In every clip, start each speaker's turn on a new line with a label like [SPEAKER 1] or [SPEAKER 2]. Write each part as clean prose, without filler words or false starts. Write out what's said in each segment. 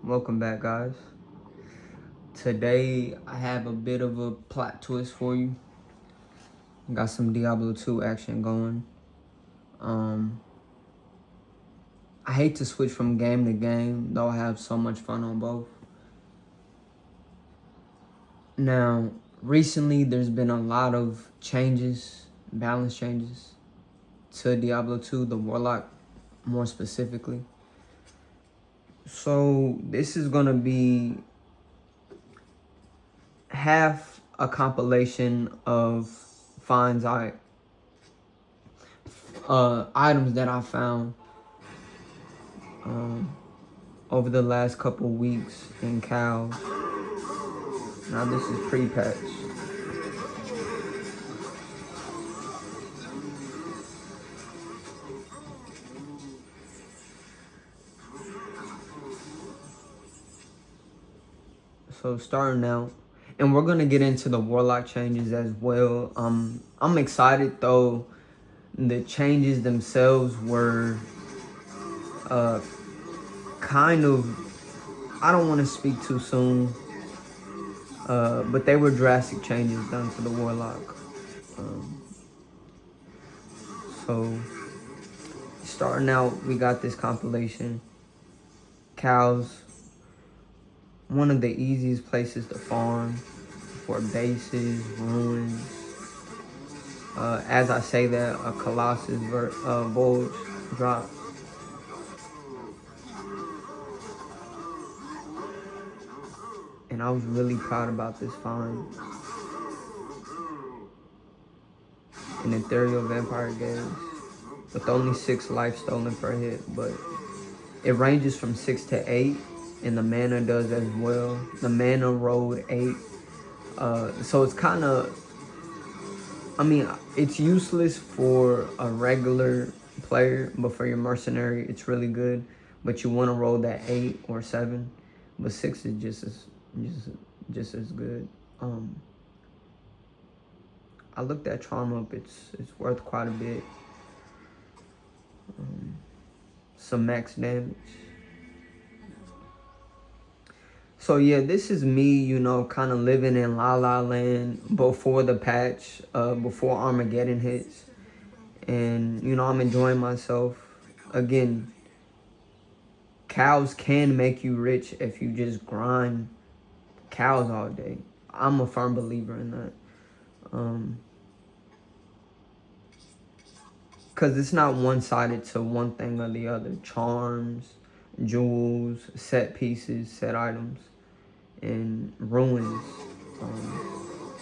[SPEAKER 1] Welcome back, guys. Today I have a bit of a plot twist for you. Got some Diablo 2 action going. I hate to switch from game to game, though I have so much fun on both. Now, recently there's been a lot of changes, balance changes to Diablo 2, the Warlock more specifically. So this is gonna be half a compilation of finds items that I found over the last couple weeks in cows. Now this is pre-patch. So starting out, and we're gonna get into the Warlock changes as well. I'm excited though. The changes themselves were kind of, I don't want to speak too soon, but they were drastic changes done to the Warlock. So starting out, we got this compilation. Cows, one of the easiest places to farm for bases, ruins. As I say that, a Colossus Bulge drops. And I was really proud about this find. An Ethereal Vampire Gaze with only 6 life stolen per hit, but it ranges from 6 to 8, and the mana does as well. The mana rolled 8, so it's kind of, I mean, it's useless for a regular player, but for your mercenary, it's really good. But you want to roll that 8 or 7, but 6 is just as good. I looked that charm up. It's worth quite a bit. Some max damage. So yeah, this is me, you know, kind of living in La La Land before the patch, before Armageddon hits. And, you know, I'm enjoying myself. Again, cows can make you rich if you just grind cows all day. I'm a firm believer in that. Because it's not one-sided to one thing or the other. Charms, jewels, set pieces, set items, and ruins.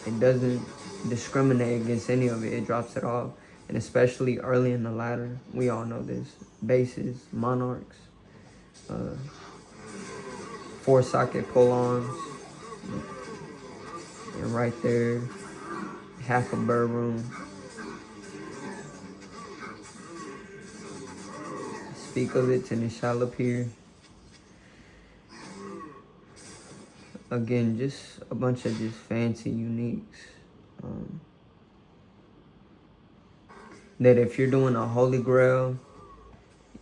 [SPEAKER 1] It doesn't discriminate against any of it. It drops it off. And especially early in the ladder, we all know this. Bases, monarchs, 4-socket pull-arms, and right there, half a bird room. Speak of it and it shall appear. Again, just a bunch of just fancy uniques. That if you're doing a holy grail,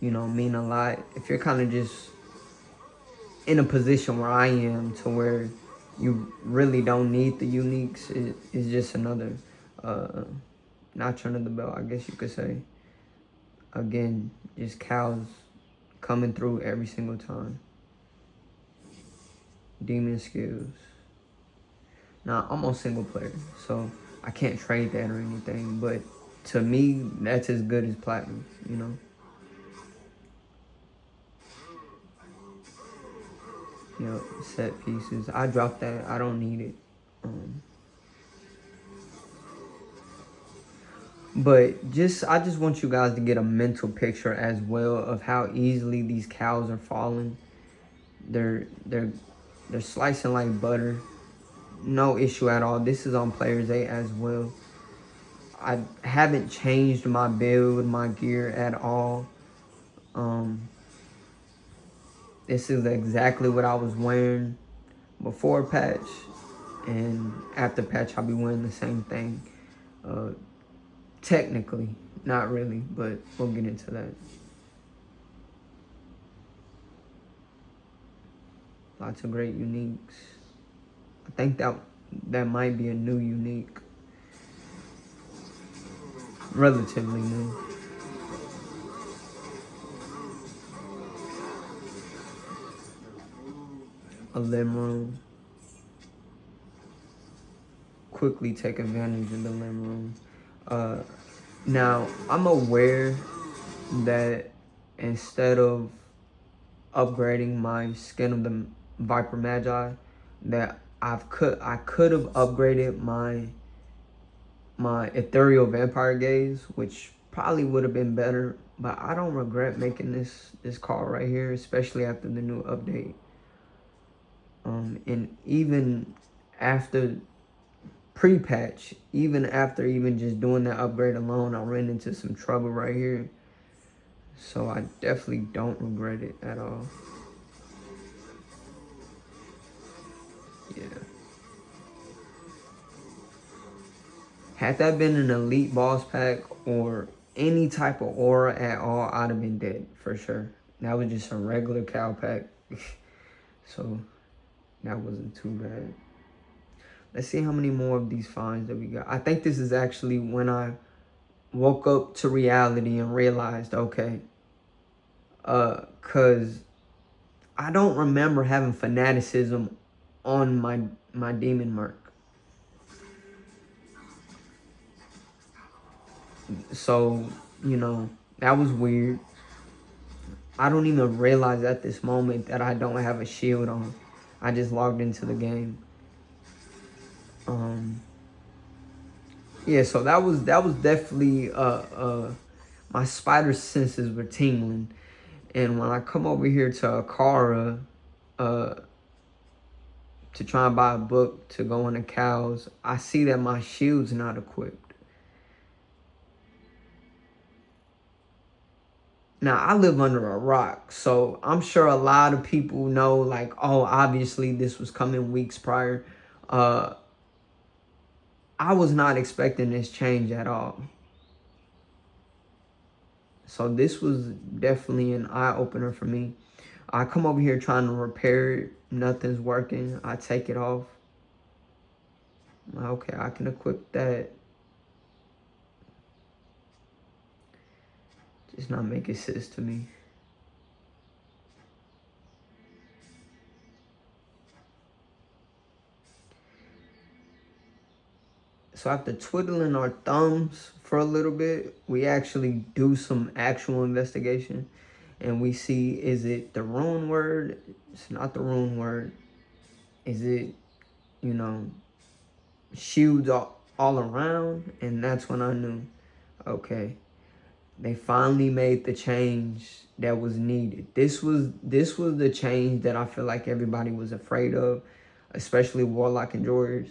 [SPEAKER 1] you know, mean a lot. If you're kind of just in a position where I am, to where you really don't need the uniques, it's just another notch under the belt, I guess you could say. Again, just cows coming through every single time. Demon skills. Now, I'm on single player, so I can't trade that or anything, but to me, that's as good as platinum, you know? You know, set pieces. I dropped that. I don't need it. But I just want you guys to get a mental picture as well of how easily these cows are falling. They're slicing like butter. No issue at all. This is on Players 8 as well. I haven't changed my build, my gear at all. This is exactly what I was wearing before patch, and after patch I'll be wearing the same thing. Technically, not really, but we'll get into that. Lots of great uniques. I think that might be a new unique. Relatively new. A limb room. Quickly take advantage of the limb room. Now, I'm aware that instead of upgrading my Skin of the Viper Magi, that I could have upgraded my Ethereal Vampire Gaze, which probably would have been better, but I don't regret making this call right here, especially after the new update. And even after pre-patch, even after even just doing that upgrade alone, I ran into some trouble right here. So I definitely don't regret it at all. Yeah. Had that been an elite boss pack or any type of aura at all, I'd have been dead for sure. That was just a regular cow pack. So that wasn't too bad. Let's see how many more of these finds that we got. I think this is actually when I woke up to reality and realized, okay, cause I don't remember having fanaticism on my demon mark. So, you know, that was weird. I don't even realize at this moment that I don't have a shield on. I just logged into the game. Yeah, so that was definitely my spider senses were tingling. And when I come over here to Akara to try and buy a book to go on the cows, I see that my shield's not equipped. Now, I live under a rock, so I'm sure a lot of people know, like, oh, obviously this was coming weeks prior. I was not expecting this change at all. So this was definitely an eye-opener for me. I come over here trying to repair it. Nothing's working. I take it off. Okay, I can equip that. Just not making sense to me. So after twiddling our thumbs for a little bit, we actually do some actual investigation. And we see, is it the rune word? It's not the rune word. Is it, you know, shields all around? And that's when I knew, okay, they finally made the change that was needed. This was the change that I feel like everybody was afraid of, especially Warlock and Warriors.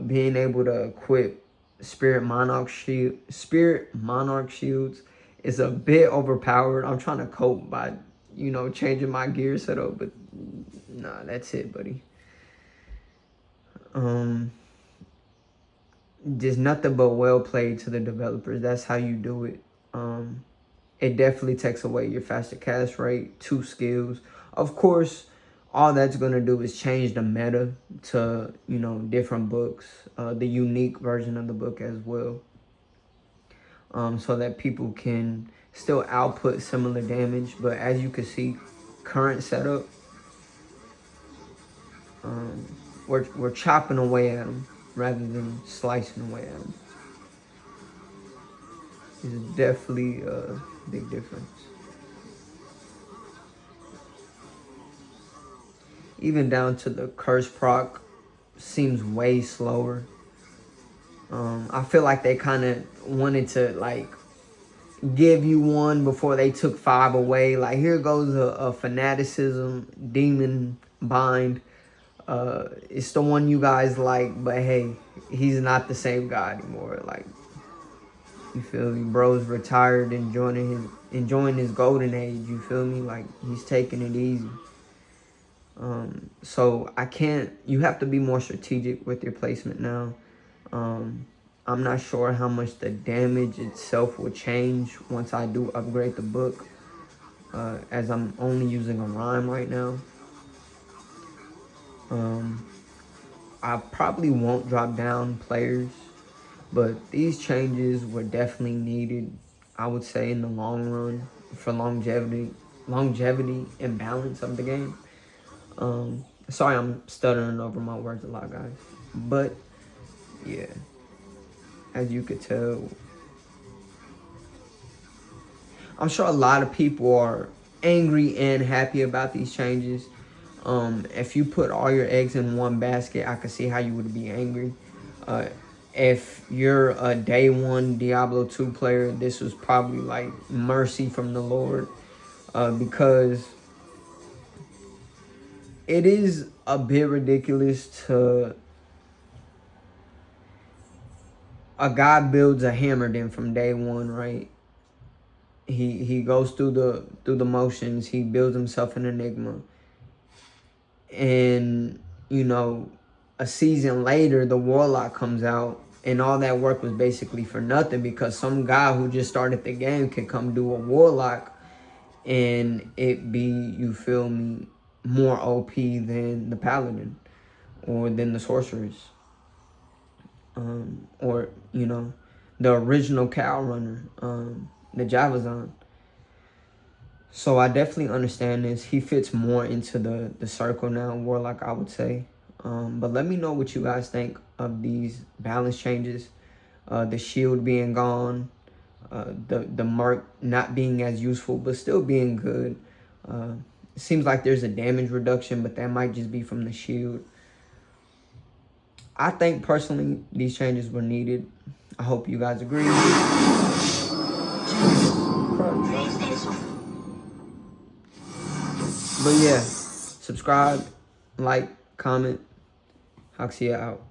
[SPEAKER 1] Being able to equip Spirit Monarch shields is a bit overpowered. I'm trying to cope by, you know, changing my gear setup, but nah, that's it, buddy. Just nothing but well played to the developers. That's how you do it. It definitely takes away your faster cast rate, 2 skills. Of course, all that's going to do is change the meta to, you know, different books, the unique version of the book as well. So that people can still output similar damage. But as you can see, current setup, we're chopping away at them rather than slicing away at them. It's definitely a big difference. Even down to the curse proc seems way slower. I feel like they kind of wanted to like give you one before they took 5 away. Like, here goes a fanaticism demon bind. It's the one you guys like, but hey, he's not the same guy anymore. Like, you feel me? Bro's retired, enjoying his golden age. You feel me? Like, he's taking it easy. So you have to be more strategic with your placement now. I'm not sure how much the damage itself will change once I do upgrade the book, as I'm only using a rhyme right now. I probably won't drop down players, but these changes were definitely needed, I would say, in the long run for longevity and balance of the game. Sorry, I'm stuttering over my words a lot, guys. But yeah, as you could tell, I'm sure a lot of people are angry and happy about these changes. If you put all your eggs in one basket, I could see how you would be angry. If you're a day one Diablo 2 player, this was probably like mercy from the Lord, because it is a bit ridiculous to a guy builds a hammer then from day one, right? He goes through the motions, he builds himself an enigma. And, you know, a season later, the Warlock comes out, and all that work was basically for nothing because some guy who just started the game can come do a Warlock and it be, you feel me, more OP than the Paladin or than the Sorceress. Or, you know, the original Cow Runner, the Javazon. So I definitely understand this. He fits more into the circle now, Warlock, I would say. But let me know what you guys think of these balance changes. The shield being gone, the mark not being as useful, but still being good. It seems like there's a damage reduction, but that might just be from the shield. I think personally these changes were needed. I hope you guys agree. But yeah, subscribe, like, comment. Hoxia out.